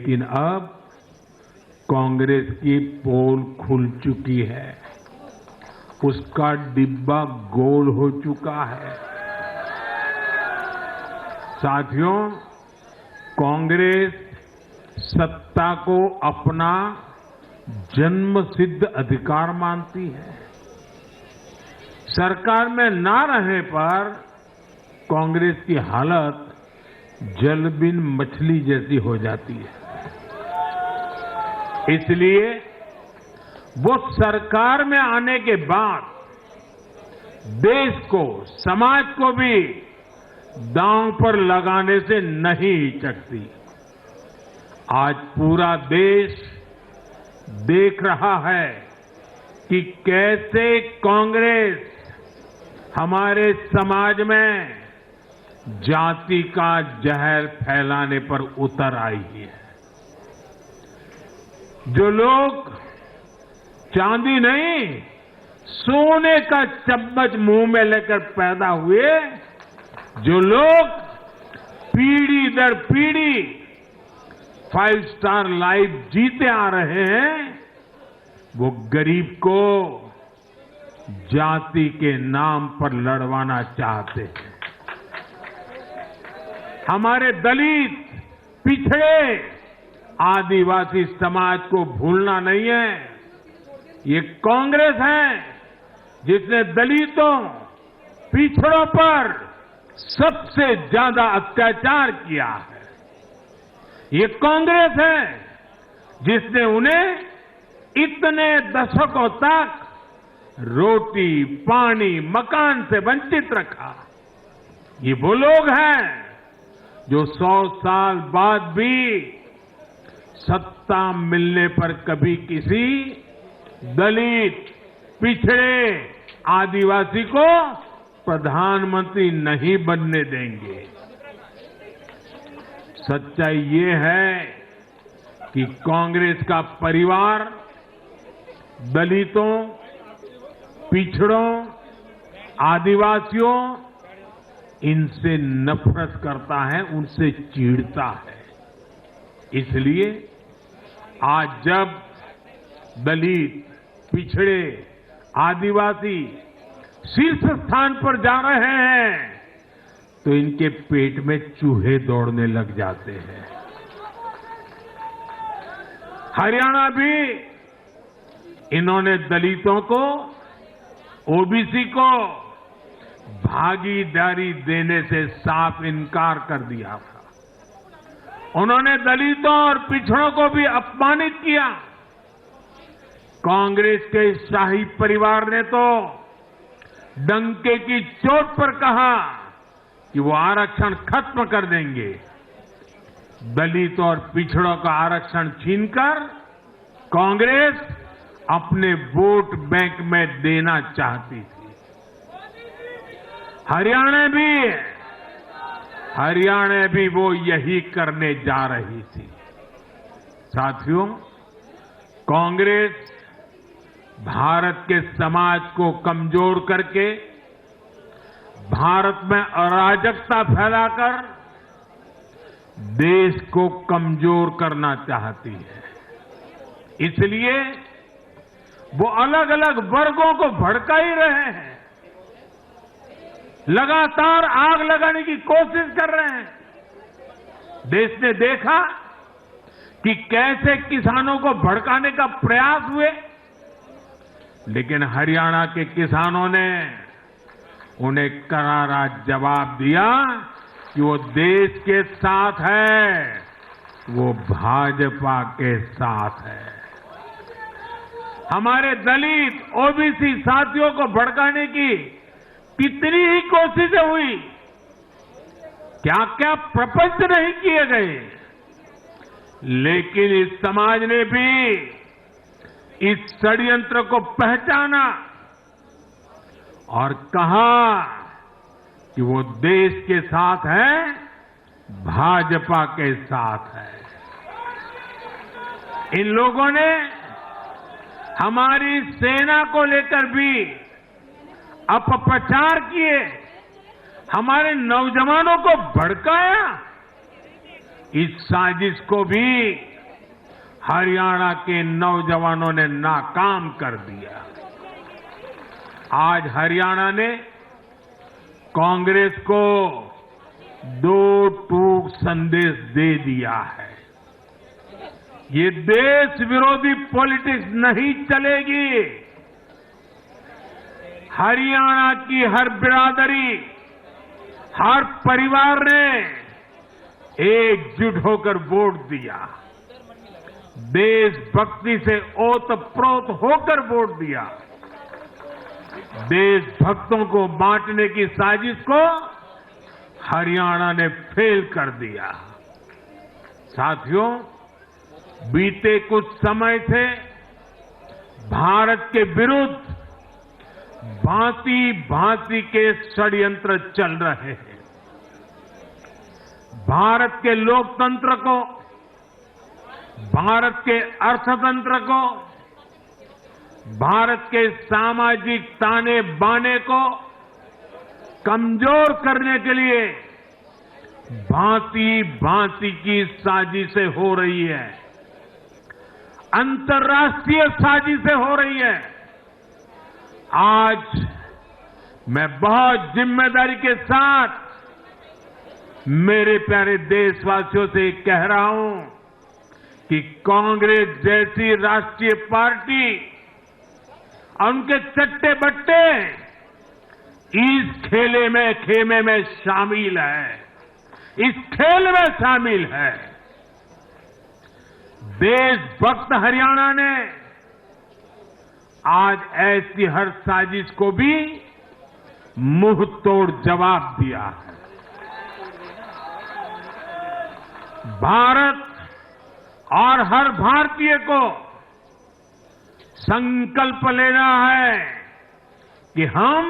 लेकिन अब कांग्रेस की पोल खुल चुकी है, उसका डिब्बा गोल हो चुका है। साथियों, कांग्रेस सत्ता को अपना जन्मसिद्ध अधिकार मानती है। सरकार में ना रहने पर कांग्रेस की हालत जल बिन मछली जैसी हो जाती है। इसलिए वो सरकार में आने के बाद देश को, समाज को भी दांव पर लगाने से नहीं हिचकती। आज पूरा देश देख रहा है कि कैसे कांग्रेस हमारे समाज में जाति का जहर फैलाने पर उतर आई है। जो लोग चांदी नहीं, सोने का चम्मच मुंह में लेकर पैदा हुए, जो लोग पीढ़ी दर पीढ़ी 5 स्टार लाइफ जीते आ रहे हैं, वो गरीब को जाति के नाम पर लड़वाना चाहते हैं। हमारे दलित, पिछड़े, आदिवासी समाज को भूलना नहीं है। ये कांग्रेस है जिसने दलितों, पिछड़ों पर सबसे ज्यादा अत्याचार किया है। ये कांग्रेस है जिसने उन्हें इतने दशकों तक रोटी, पानी, मकान से वंचित रखा। ये वो लोग हैं जो 100 साल बाद भी सत्ता मिलने पर कभी किसी दलित, पिछड़े, आदिवासी को प्रधानमंत्री नहीं बनने देंगे। सच्चाई ये है कि कांग्रेस का परिवार दलितों, पिछड़ों, आदिवासियों, इनसे नफरत करता है, उनसे चिढ़ता है। इसलिए आज जब दलित, पिछड़े, आदिवासी शीर्ष स्थान पर जा रहे हैं तो इनके पेट में चूहे दौड़ने लग जाते हैं। हरियाणा भी इन्होंने दलितों को, ओबीसी को भागीदारी देने से साफ इनकार कर दिया था। उन्होंने दलितों और पिछड़ों को भी अपमानित किया। कांग्रेस के शाही परिवार ने तो डंके की चोट पर कहा कि वो आरक्षण खत्म कर देंगे। दलित और पिछड़ों का आरक्षण छीनकर कांग्रेस अपने वोट बैंक में देना चाहती थी। हरियाणा भी वो यही करने जा रही थी। साथियों, कांग्रेस भारत के समाज को कमजोर करके, भारत में अराजकता फैलाकर देश को कमजोर करना चाहती है। इसलिए वो अलग अलग वर्गों को भड़का ही रहे हैं, लगातार आग लगाने की कोशिश कर रहे हैं। देश ने देखा कि कैसे किसानों को भड़काने का प्रयास हुए, लेकिन हरियाणा के किसानों ने उन्हें करारा जवाब दिया कि वो देश के साथ है, वो भाजपा के साथ है। हमारे दलित, ओबीसी साथियों को भड़काने की कितनी ही कोशिशें हुई, क्या क्या प्रपंच नहीं किए गए, लेकिन इस समाज ने भी इस षड्यंत्र को पहचाना और कहा कि वो देश के साथ है, भाजपा के साथ है। इन लोगों ने हमारी सेना को लेकर भी अपप्रचार किए, हमारे नौजवानों को भड़काया। इस साजिश को भी हरियाणा के नौजवानों ने नाकाम कर दिया। आज हरियाणा ने कांग्रेस को दो टूक संदेश दे दिया है। ये देश विरोधी पॉलिटिक्स नहीं चलेगी। हरियाणा की हर बिरादरी, हर परिवार ने एकजुट होकर वोट दिया, देशभक्ति से ओतप्रोत होकर वोट दिया। देशभक्तों को बांटने की साजिश को हरियाणा ने फेल कर दिया। साथियों, बीते कुछ समय से भारत के विरुद्ध भांति भांति के षड्यंत्र चल रहे हैं। भारत के लोकतंत्र को, भारत के अर्थतंत्र को, भारत के सामाजिक ताने बाने को कमजोर करने के लिए भांति भांति की साजिशें हो रही है, अंतर्राष्ट्रीय साजिशें हो रही है। आज मैं बहुत जिम्मेदारी के साथ मेरे प्यारे देशवासियों से कह रहा हूं कि कांग्रेस जैसी राष्ट्रीय पार्टी और उनके चट्टे बट्टे इस खेमे में शामिल है, इस खेल में शामिल है। देशभक्त हरियाणा ने आज ऐसी हर साजिश को भी मुंह तोड़ जवाब दिया है। भारत और हर भारतीय को संकल्प लेना है कि हम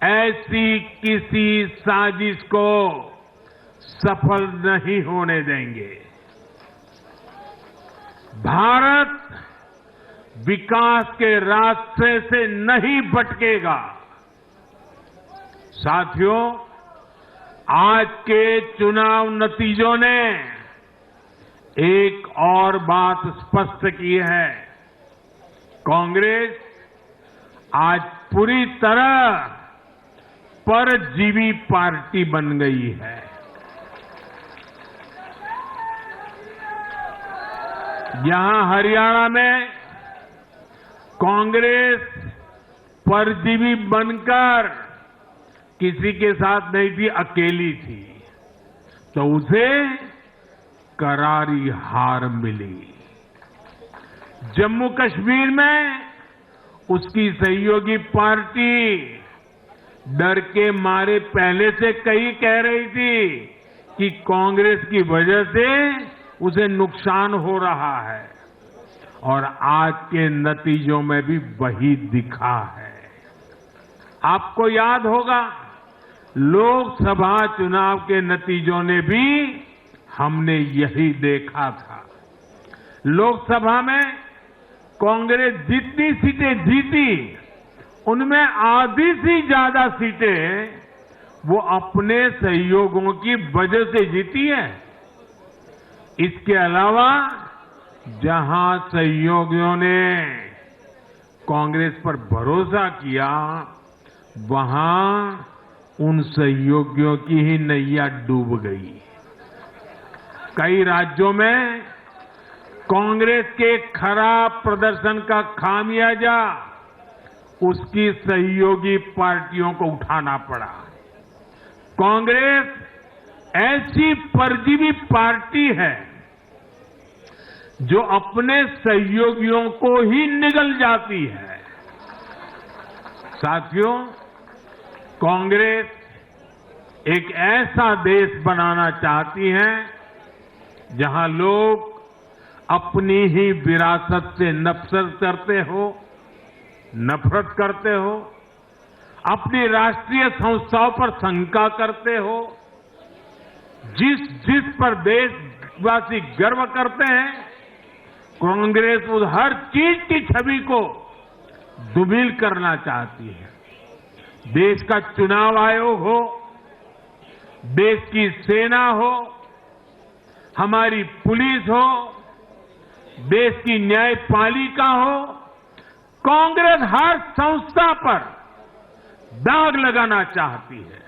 ऐसी किसी साजिश को सफल नहीं होने देंगे। भारत विकास के रास्ते से नहीं भटकेगा। साथियों, आज के चुनाव नतीजों ने एक और बात स्पष्ट की है। कांग्रेस आज पूरी तरह परजीवी पार्टी बन गई है। यहां हरियाणा में कांग्रेस परजीवी बनकर किसी के साथ नहीं थी, अकेली थी, तो उसे करारी हार मिली। जम्मू कश्मीर में उसकी सहयोगी पार्टी डर के मारे पहले से कई कह रही थी कि कांग्रेस की वजह से उसे नुकसान हो रहा है, और आज के नतीजों में भी वही दिखा है। आपको याद होगा, लोकसभा चुनाव के नतीजों ने भी हमने यही देखा था। लोकसभा में कांग्रेस जितनी सीटें जीती, उनमें आधी से ज्यादा सीटें वो अपने सहयोगियों की वजह से जीती है। इसके अलावा जहां सहयोगियों ने कांग्रेस पर भरोसा किया, वहां उन सहयोगियों की ही नैया डूब गई। कई राज्यों में कांग्रेस के खराब प्रदर्शन का खामियाजा उसकी सहयोगी पार्टियों को उठाना पड़ा। कांग्रेस ऐसी परजीवी पार्टी है जो अपने सहयोगियों को ही निगल जाती है। साथियों, कांग्रेस एक ऐसा देश बनाना चाहती है जहां लोग अपनी ही विरासत से नफरत करते हो, अपनी राष्ट्रीय संस्थाओं पर शंका करते हो। जिस पर देशवासी गर्व करते हैं, कांग्रेस उस हर चीज की छवि को दुर्मिल करना चाहती है। देश का चुनाव आयोग हो, देश की सेना हो, हमारी पुलिस हो देश की न्यायपालिका हो, कांग्रेस हर संस्था पर दाग लगाना चाहती है।